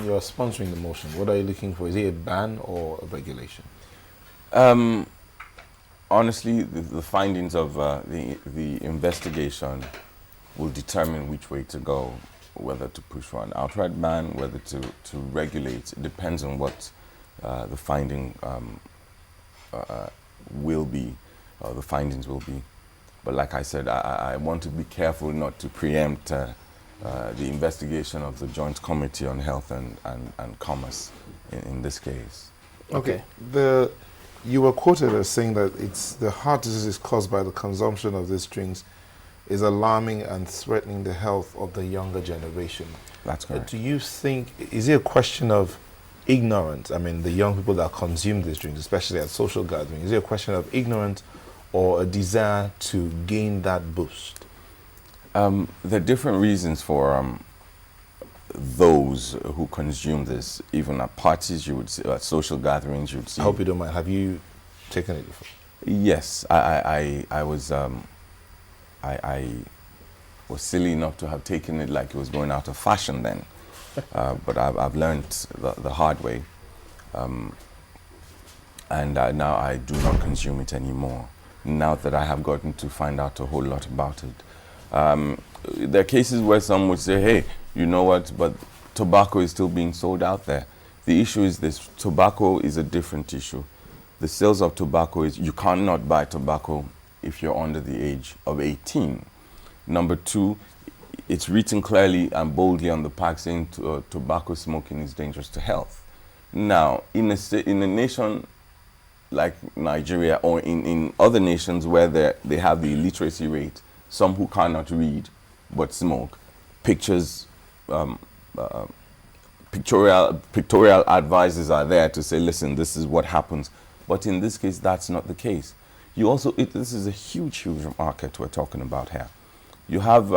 you're sponsoring the motion, what are you looking for? Is it a ban or a regulation? Honestly, the findings of the investigation will determine which way to go, whether to push for an outright ban, whether to regulate. It depends on what the finding will be, the findings will be. But like I said, I want to be careful not to preempt the investigation of the Joint Committee on Health and Commerce in this case. Okay. You were quoted as saying that it's the heart disease caused by the consumption of these drinks is alarming and threatening the health of the younger generation. That's correct. Do you think, is it a question of ignorance? I mean, the young people that consume these drinks, especially at social gatherings, is it a question of ignorance or a desire to gain that boost? There are different reasons for those who consume this. Even at parties, you would see, at social gatherings, you would see. I hope you don't mind. Have you taken it before? Yes, I was silly enough to have taken it like it was going out of fashion then, but I've learned the hard way, and now I do not consume it anymore. Now that I have gotten to find out a whole lot about it. There are cases where some would say, hey, you know what, but tobacco is still being sold out there. The issue is this: tobacco is a different issue. The sales of tobacco is, you cannot buy tobacco if you're under the age of 18. Number two, it's written clearly and boldly on the pack saying tobacco smoking is dangerous to health. Now, in a nation like Nigeria or in other nations where they have the illiteracy rate, some who cannot read but smoke, pictorial advices are there to say, listen, this is what happens. But in this case, that's not the case. You also, this is a huge market we're talking about here. You have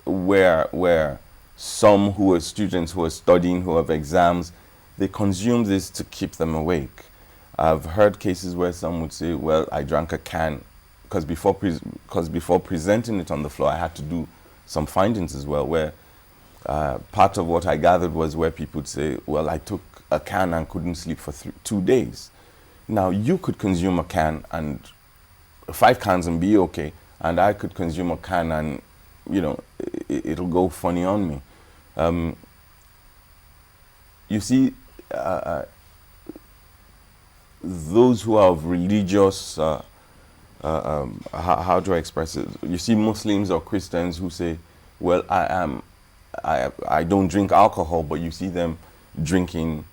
where some who are students who are studying, who have exams, they consume this to keep them awake. I've heard cases where some would say, well, I drank a can, because before presenting it on the floor, I had to do some findings as well, where part of what I gathered was where people would say, well, I took a can and couldn't sleep for 2 days. Now, you could consume a can and 5 cans and be okay, and I could consume a can and, you know, it'll go funny on me. You see, those who are of religious, how do I express it? You see Muslims or Christians who say, well, I don't drink alcohol, but you see them drinking,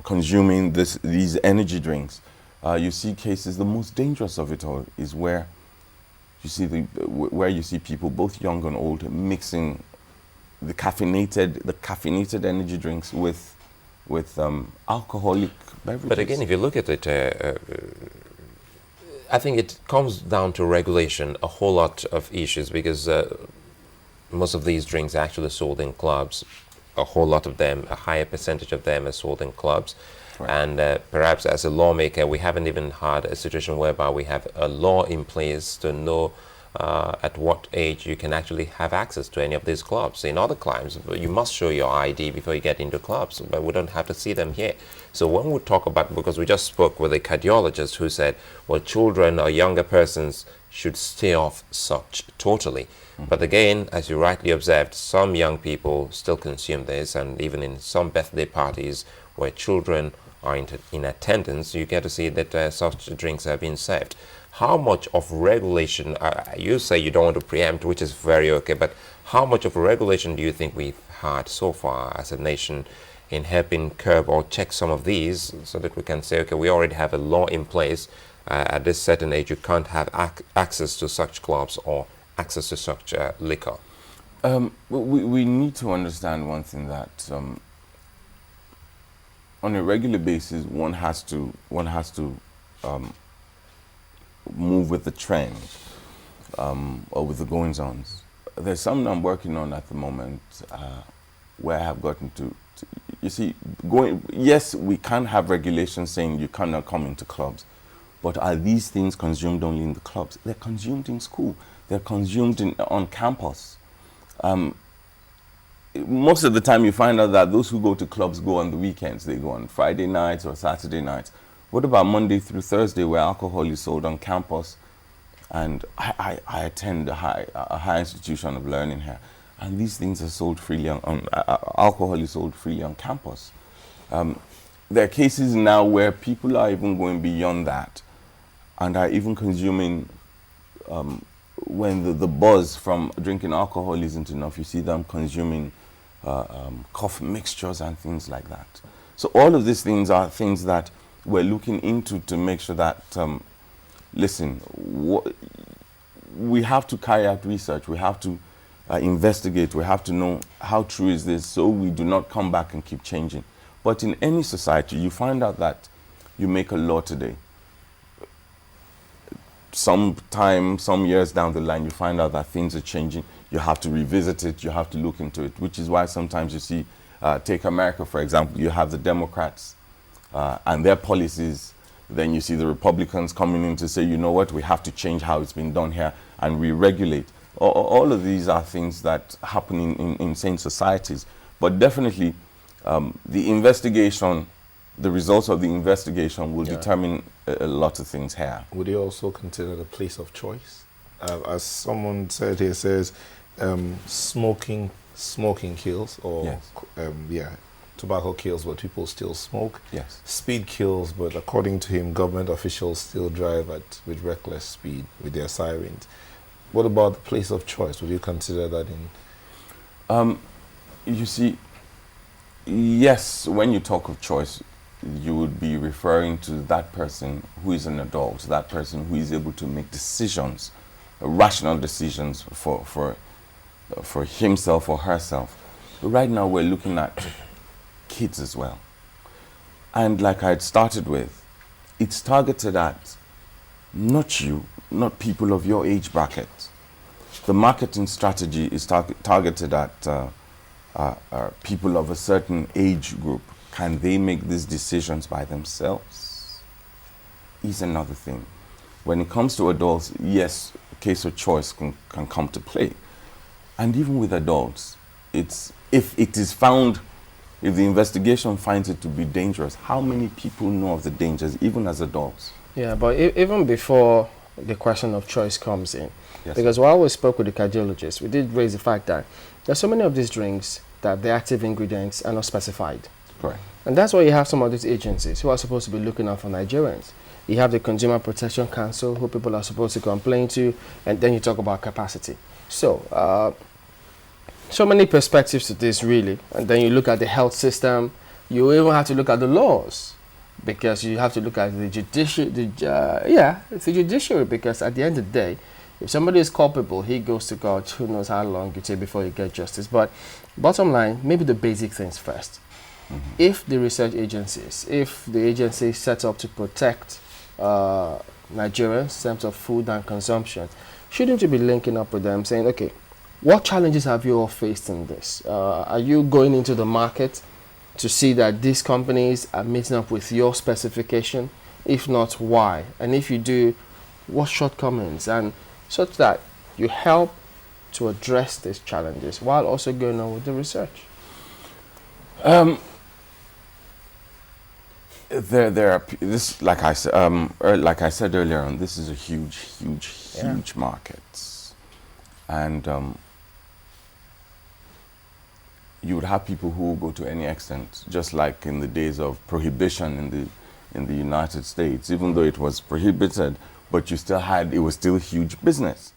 consuming these energy drinks. You see cases, the most dangerous of it all is where you see people, both young and old, mixing the caffeinated energy drinks with alcoholic beverages. But again, if you look at it, I think it comes down to regulation, a whole lot of issues, because most of these drinks are actually sold in clubs. A whole lot of them, a higher percentage of them are sold in clubs. Right. And perhaps as a lawmaker, we haven't even had a situation whereby we have a law in place to know at what age you can actually have access to any of these clubs. In other climes, you must show your ID before you get into clubs, but we don't have to see them here. So when we talk about, because we just spoke with a cardiologist who said, well, children or younger persons should stay off such totally. Mm-hmm. But again, as you rightly observed, some young people still consume this, and even in some birthday parties where children are in attendance, you get to see that such drinks are being served. How much of regulation, you say you don't want to preempt, which is very okay, but how much of regulation do you think we've had so far as a nation in helping curb or check some of these, so that we can say, okay, we already have a law in place, at this certain age you can't have access to such clubs or access to such liquor? We need to understand one thing, that on a regular basis, one has to move with the trend, or with the goings-ons. There's something I'm working on at the moment, where I have gotten to you see, yes, we can have regulations saying you cannot come into clubs, but are these things consumed only in the clubs? They're consumed in school. They're consumed on campus. most of the time you find out that those who go to clubs go on the weekends. They go on Friday nights or Saturday nights. What about Monday through Thursday, where alcohol is sold on campus? And I attend a high institution of learning here, and these things are sold freely alcohol is sold freely on campus. There are cases now where people are even going beyond that and are even consuming, when the buzz from drinking alcohol isn't enough, you see them consuming cough mixtures and things like that. So all of these things are things that we're looking into to make sure that, listen, we have to carry out research, we have to investigate, we have to know how true is this, so we do not come back and keep changing. But in any society, you find out that you make a law today. Some years down the line, you find out that things are changing. You have to revisit it, you have to look into it, which is why sometimes you see, take America, for example, you have the Democrats and their policies. Then you see the Republicans coming in to say, you know what, we have to change how it's been done here and re-regulate. All of these are things that happen in insane societies. But definitely, the investigation, the results of the investigation will determine a lot of things here. Would you also consider the place of choice? As someone said here, says smoking kills, or tobacco kills, but people still smoke. Yes. Speed kills, but according to him, government officials still drive with reckless speed with their sirens. What about the place of choice? Would you consider that in? You see, yes, when you talk of choice, you would be referring to that person who is an adult, that person who is able to make decisions, rational decisions for himself or herself. But right now we're looking at kids as well. And like I had started with, it's targeted at not you, not people of your age bracket. The marketing strategy is targeted at people of a certain age group. Can they make these decisions by themselves? Is another thing. When it comes to adults, yes, a case of choice can come to play. And even with adults, if the investigation finds it to be dangerous, how many people know of the dangers, even as adults? Yeah, but even before the question of choice comes in, Yes. because while we spoke with the cardiologist, we did raise the fact that there's so many of these drinks that the active ingredients are not specified. Correct. And that's why you have some of these agencies who are supposed to be looking out for Nigerians. You have the Consumer Protection Council, who people are supposed to complain to, and then you talk about capacity. So, so many perspectives to this, really. And then you look at the health system. You even have to look at the laws, because you have to look at the judiciary, because at the end of the day, if somebody is culpable, he goes to God. Who knows how long it takes before you get justice. But bottom line, maybe the basic things first. Mm-hmm. If the research agencies, if the agencies set up to protect Nigerians in terms of food and consumption, shouldn't you be linking up with them, saying, okay, what challenges have you all faced in this? Are you going into the market to see that these companies are meeting up with your specification? If not, why? And if you do, what shortcomings? And such that you help to address these challenges while also going on with the research. There are this, like I said earlier on, this is a huge market, and you would have people who go to any extent, just like in the days of prohibition in the United States. Even though it was prohibited, but you still had, it was still huge business.